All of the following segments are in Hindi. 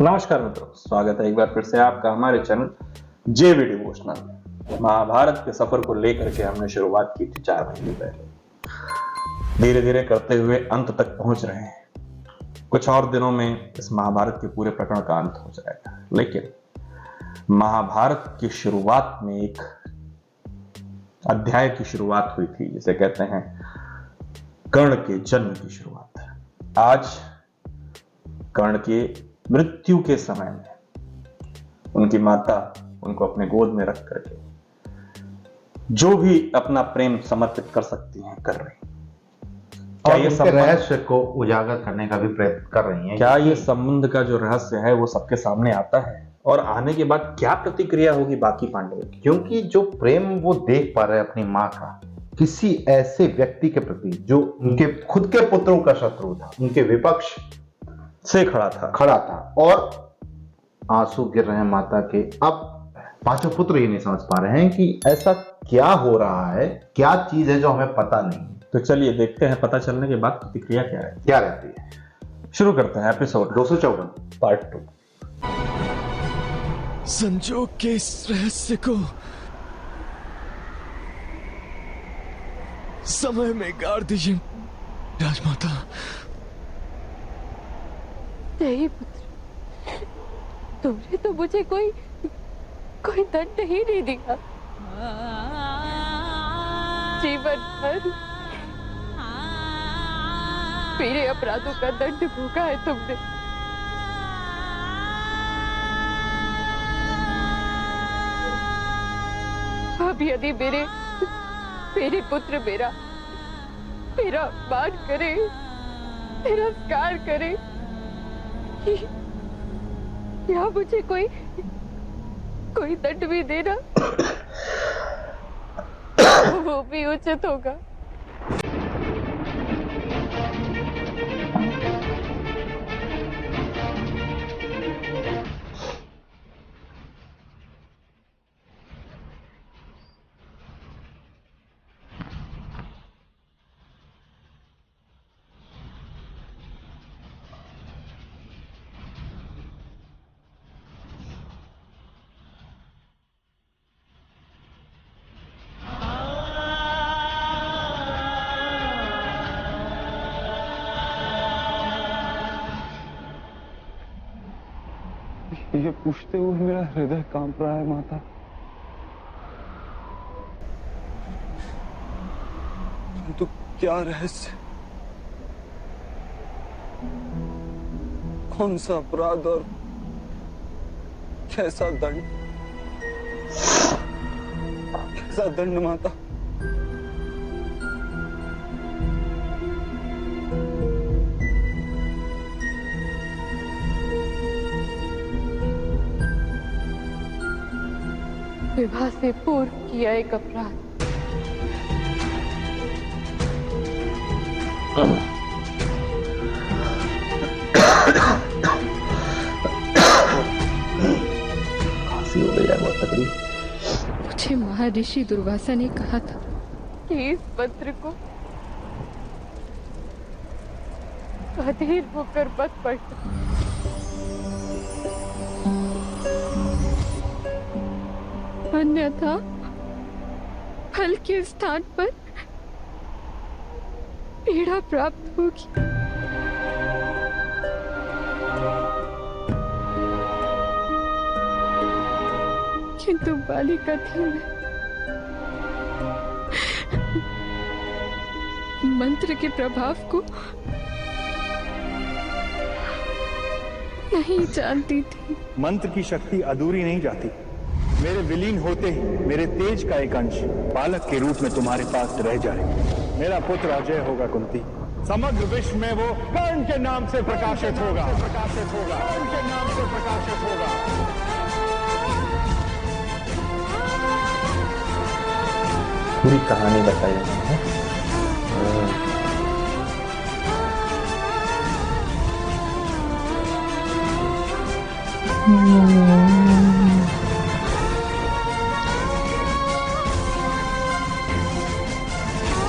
नमस्कार मित्रों, स्वागत है एक बार फिर से आपका हमारे चैनल जेवी डिवोशनल में। महाभारत के सफर को लेकर के हमने शुरुआत की थी 4 महीने पहले। धीरे धीरे करते हुए अंत तक पहुंच रहे हैं। कुछ और दिनों में इस महाभारत के पूरे प्रकरण का अंत हो जाएगा, लेकिन महाभारत की शुरुआत में एक अध्याय की शुरुआत हुई थी, जिसे कहते हैं कर्ण के जन्म की शुरुआत। आज कर्ण के मृत्यु के समय में उनकी माता उनको अपने गोद में रख करके जो भी अपना प्रेम समर्पित कर सकती हैं कर रही। क्या ये उनके रहस्य को उजागर करने का भी प्रयत्न कर रही हैं? क्या ये संबंध का जो रहस्य है वो सबके सामने आता है, और आने के बाद क्या प्रतिक्रिया होगी बाकी पांडवों की? क्योंकि जो प्रेम वो देख पा रहे हैं अपनी माँ का किसी ऐसे व्यक्ति के प्रति जो उनके खुद के पुत्रों का शत्रु था, उनके विपक्ष से खड़ा था और आंसू गिर रहे हैं माता के। अब पांचों पुत्र ही नहीं समझ पा रहे हैं कि ऐसा क्या हो रहा है, क्या चीज है जो हमें पता नहीं। तो चलिए देखते हैं, पता चलने के बाद प्रतिक्रिया क्या रहती है। शुरू करते हैं एपिसोड 254 पार्ट 2। संजोग के इस रहस्य को समय में गाड़ दीजिए राजमाता। नहीं पुत्र, तुमने तो मुझे कोई दंड ही नहीं दिया। जीवन भर मेरे अपराधों का दंड भोगा है तुमने। अब यदि मेरे पुत्र मेरा अपमान करे, तिरस्कार करे, क्या मुझे कोई दंड भी देना वो भी उचित होगा। ये पूछते हुए मेरा हृदय कांप रहा है माता। तो क्या रहस्य, कौन सा अपराध और कैसा दंड माता? विवाह से पूर्व किया एक अपराध। खांसी हो गई है बहुत तकड़ी। मुझे महर्षि दुर्वासा ने कहा था कि इस पत्र को अधीर होकर मत पढ़ना। अन्यथा फल के स्थान पर पीड़ा प्राप्त होगी। किंतु बालिका थी मैं, मंत्र के प्रभाव को नहीं जानती थी। मंत्र की शक्ति अधूरी नहीं जाती। मेरे विलीन होते ही मेरे तेज का एक अंश बालक के रूप में तुम्हारे पास रह जाए। मेरा पुत्र अजय होगा कुंती। समग्र विश्व में वो कर्ण के नाम से प्रकाशित होगा। कर्ण के नाम से प्रकाशित होगा। पूरी कहानी बताई उन्होंने।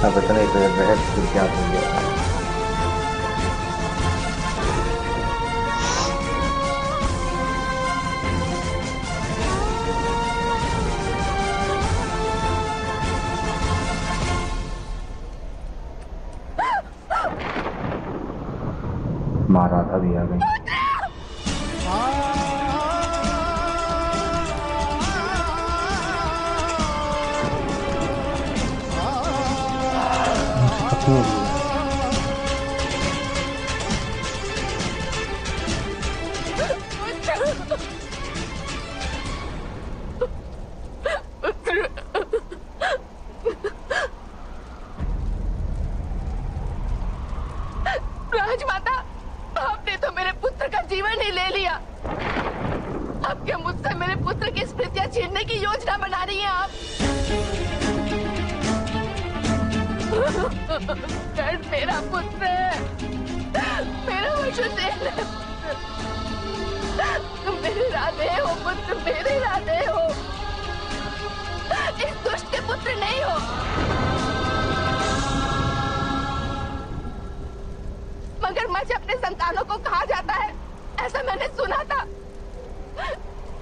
अब इतने रहस्य क्या हो गया। अभी आ गई। राजमाता, आपने तो मेरे पुत्र का जीवन ही ले लिया। अब क्या मुझसे मेरे पुत्र की स्मृतियां छीनने की योजना बना रही हैं आप? कर्ण मेरा पुत्र है, मेरा वसुदेव है। तुम मेरे राधे हो पुत्र, मेरे राधे हो, इस दुष्ट के पुत्र नहीं हो। मगरमच्छ अपने संतानों को कहा जाता है, ऐसा मैंने सुना था।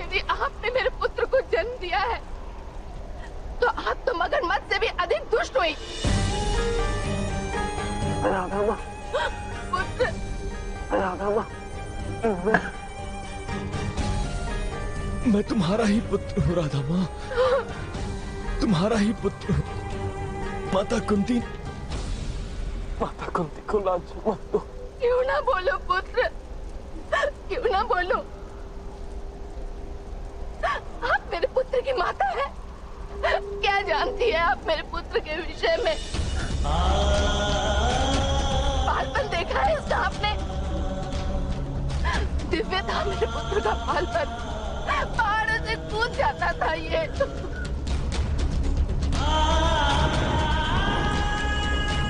यदि आपने मेरे पुत्र को जन्म दिया है तो आप तो मगरमच्छ से भी अधिक दुष्ट हुई। राधा माँ, पुत्र, राधा माँ, मैं तुम्हारा ही पुत्र हूँ राधा माँ, तुम्हारा ही पुत्र हूँ। माता कुंती, माता कुंती को लाज मत दो। क्यों ना बोलो पुत्र, क्यों ना बोलो? आप मेरे पुत्र की माता है, क्या जानती है आप मेरे पुत्र के विषय में? बालपन देखा है इसका आपने? दिव्य था मेरे पुत्र का बालपन, पहाड़ों से कूद जाता था ये।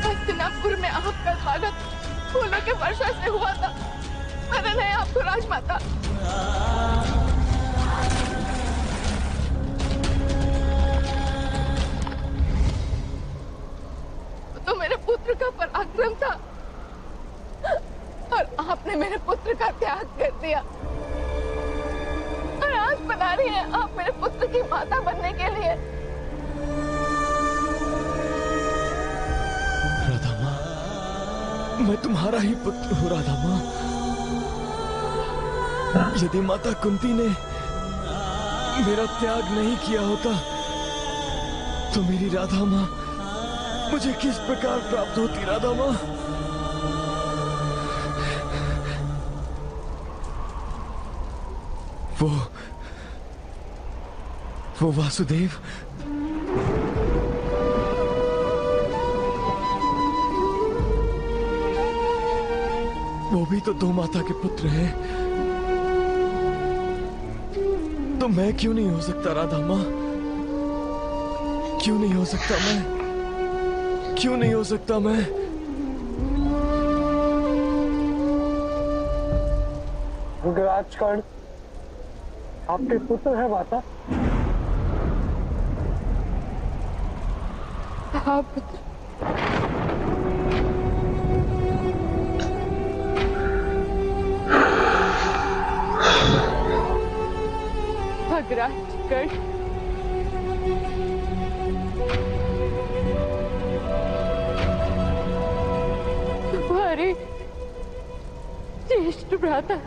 हस्तिनापुर में आपका स्वागत फूलों के वर्षा से हुआ था, मैंने नहीं आपको राजमाता। तो मेरे पुत्र का पराक्रम था और आपने मेरे पुत्र का त्याग कर दिया और आज बना रही हैं आप मेरे पुत्र की माता बनने के लिए। राधा माँ, मैं तुम्हारा ही पुत्र हूँ राधा माँ। यदि माता कुंती ने मेरा त्याग नहीं किया होता तो मेरी राधा माँ मुझे किस प्रकार प्राप्त होती राधा माँ? वो वासुदेव, वो भी तो दो माता के पुत्र हैं, तो मैं क्यों नहीं हो सकता राधा माँ? क्यों नहीं हो सकता मैं? क्यों नहीं हो सकता मैं? राजकर्ण आपके पुत्र है माता। हाँ पुत्र, राजकर्ण तुम्हारे ज्येष्ठ भ्राता है।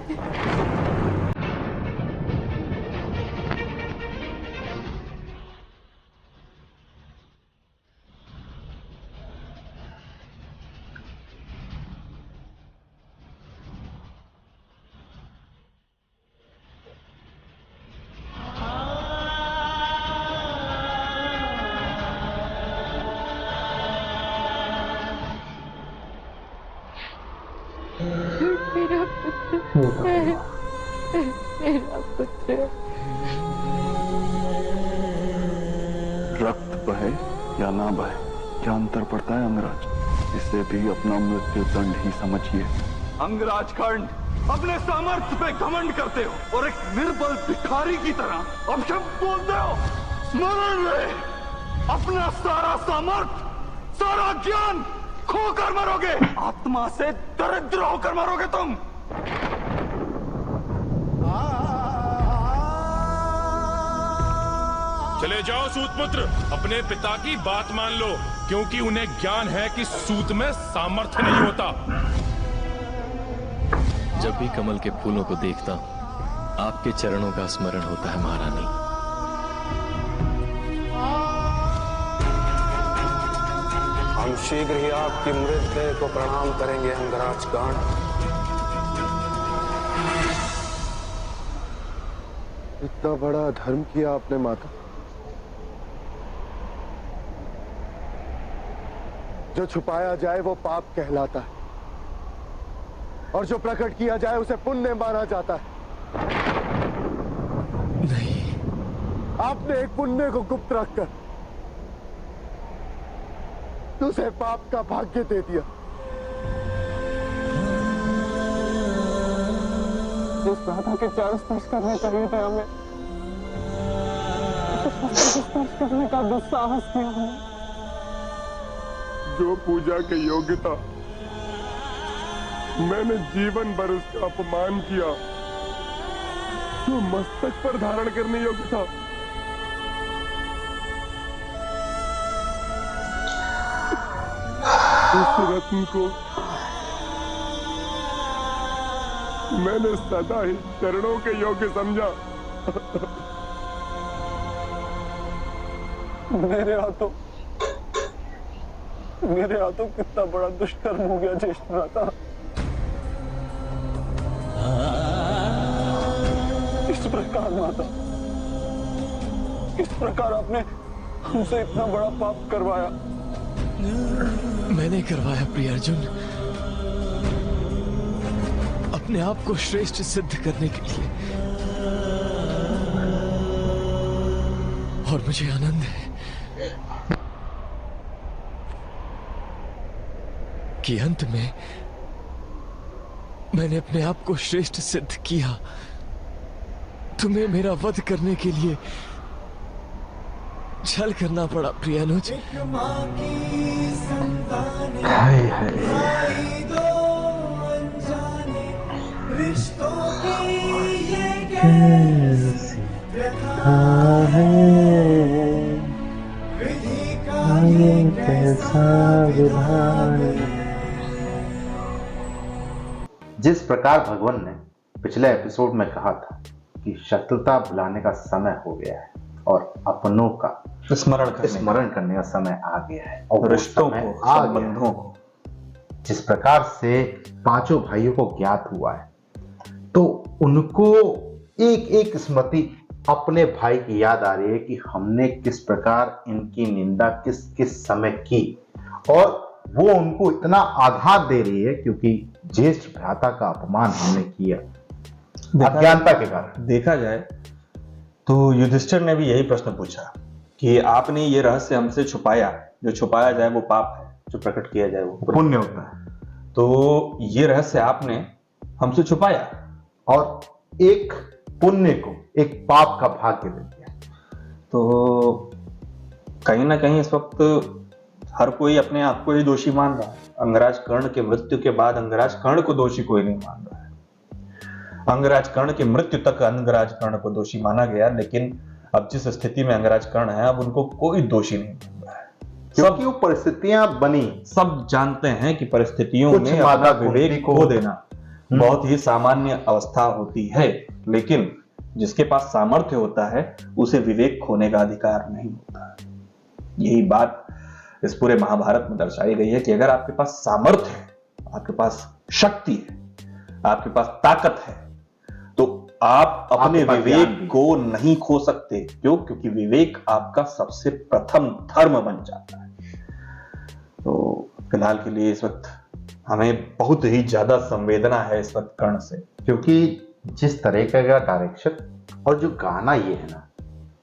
मेरा पुत्र है, मेरा पुत्र। रक्त बहे या ना बहे, क्या अंतर पड़ता है अंगराज? इसे भी अपना मृत्यु दंड ही समझिए। अंगराज कर्ण, अपने सामर्थ्य पे घमंड करते हो और एक निर्बल भिखारी की तरह अपशब्द बोलते हो। स्मरण रहे, अपना सारा सामर्थ्य, सारा ज्ञान खोकर मरोगे, आत्मा से दरिद्र होकर मरोगे तुम। चले जाओ सूतपुत्र, अपने पिता की बात मान लो, क्योंकि उन्हें ज्ञान है कि सूत में सामर्थ्य नहीं होता। जब भी कमल के फूलों को देखता हूं, आपके चरणों का स्मरण होता है महारानी। हम शीघ्र ही आपकी मृतदेह को प्रणाम करेंगे अंगराज गण। इतना बड़ा धर्म किया आपने माता, जो छुपाया जाए वो पाप कहलाता है और जो प्रकट किया जाए उसे पुण्य माना जाता है। नहीं, आपने एक पुण्य को गुप्त रखकर उसे पाप का भाग्य दे दिया। जिस राधा के चरण स्पर्श करने चाहिए थे हमें, स्पर्श करने का दुस्साहस किया हमें। जो पूजा के योग्य था मैंने जीवन भर उसका अपमान किया। जो मस्तक पर धारण करने योग्य था उस रत्न को मैंने सदा ही चरणों के योग्य समझा। मेरे हाथों कितना बड़ा दुष्कर्म हो गया ज्येष्ठ भ्राता। इस प्रकार माता, किस प्रकार आपने हमसे इतना बड़ा पाप करवाया? मैंने करवाया प्रिय अर्जुन, अपने आप को श्रेष्ठ सिद्ध करने के लिए। और मुझे आनंद है कि अंत में मैंने अपने आप को श्रेष्ठ सिद्ध किया। तुम्हें मेरा वध करने के लिए छल करना पड़ा प्रिय अनुज। हाय हाय, जिस प्रकार भगवान ने पिछले एपिसोड में कहा था कि शत्रुता भुलाने का समय हो गया है और अपनों का स्मरण करने का समय आ गया है और रिश्तों को, संबंधों को, जिस प्रकार से पांचों भाइयों को ज्ञात हुआ है तो उनको एक एक स्मृति अपने भाई की याद आ रही है कि हमने किस प्रकार इनकी निंदा किस किस समय की, और वो उनको इतना आघात दे रही है क्योंकि ज्येष्ठ भ्राता का अपमान हमने किया अज्ञानता के कारण। देखा जाए तो युधिष्ठिर ने भी यही प्रश्न पूछा कि आपने ये रहस्य हमसे छुपाया, जो छुपाया जाए वो पाप है, जो प्रकट किया जाए वो पुण्य होता है। तो ये रहस्य आपने हमसे छुपाया और एक पुण्य को एक पाप का भाग्य दे दिया। तो कहीं ना कहीं इस वक्त हर कोई अपने आप को ही दोषी मान रहा है। अंगराज कर्ण के मृत्यु के बाद अंगराज कर्ण को दोषी कोई नहीं मान रहा है। अंगराज कर्ण की मृत्यु तक अंगराज कर्ण को दोषी माना गया, लेकिन अब जिस स्थिति में अंगराज कर्ण है अब उनको कोई दोषी नहीं मान रहा है, क्योंकि वो परिस्थितियां बनी। सब जानते हैं कि परिस्थितियों में अपना विवेक खो देना बहुत ही सामान्य अवस्था होती है, लेकिन जिसके पास सामर्थ्य होता है उसे विवेक खोने का अधिकार नहीं होता है। यही बात इस पूरे महाभारत में दर्शाई गई है कि अगर आपके पास सामर्थ्य है, आपके पास शक्ति है, आपके पास ताकत है, तो आप अपने विवेक को नहीं खो सकते। क्यों? क्योंकि विवेक आपका सबसे प्रथम धर्म बन जाता है। तो फिलहाल के लिए इस वक्त हमें बहुत ही ज्यादा संवेदना है इस वक्त कर्ण से, क्योंकि जिस तरीके का डायरेक्शन और जो गाना ये है ना,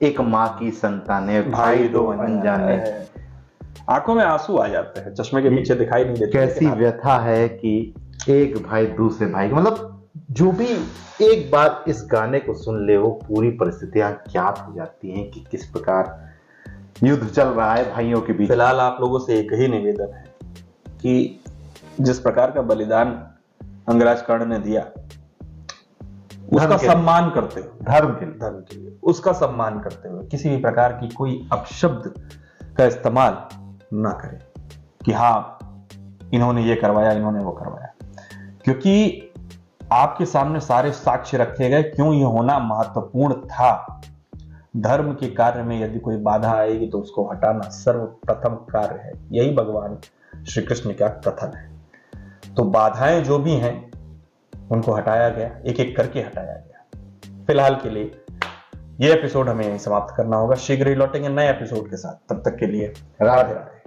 एक माँ की संताने भाई दो अनजाने, आंखों में आंसू आ जाते हैं, चश्मे के पीछे दिखाई नहीं देते। कैसी व्यथा है कि एक भाई दूसरे भाई, मतलब जो भी एक बार इस गाने को सुन ले वो पूरी परिस्थितियां ज्ञात हो जाती हैं कि किस प्रकार युद्ध चल रहा है भाइयों के बीच। फिलहाल आप लोगों से एक ही निवेदन है कि जिस प्रकार का बलिदान अंगराज कर्ण ने दिया उसका सम्मान करते हुए, धर्म के लिए उसका सम्मान करते हुए किसी भी प्रकार की कोई अपशब्द का इस्तेमाल ना करें कि हाँ इन्होंने ये करवाया, इन्होंने वो करवाया, क्योंकि आपके सामने सारे साक्ष्य रखे गए क्यों यह होना महत्वपूर्ण था। धर्म के कार्य में यदि कोई बाधा आएगी तो उसको हटाना सर्वप्रथम कार्य है। यही भगवान श्री कृष्ण का कथन है। तो बाधाएं जो भी हैं उनको हटाया गया, एक एक करके हटाया गया। फिलहाल के लिए ये एपिसोड हमें यहीं समाप्त करना होगा। शीघ्र ही लौटेंगे नए एपिसोड के साथ। तब तक के लिए राधे राधे।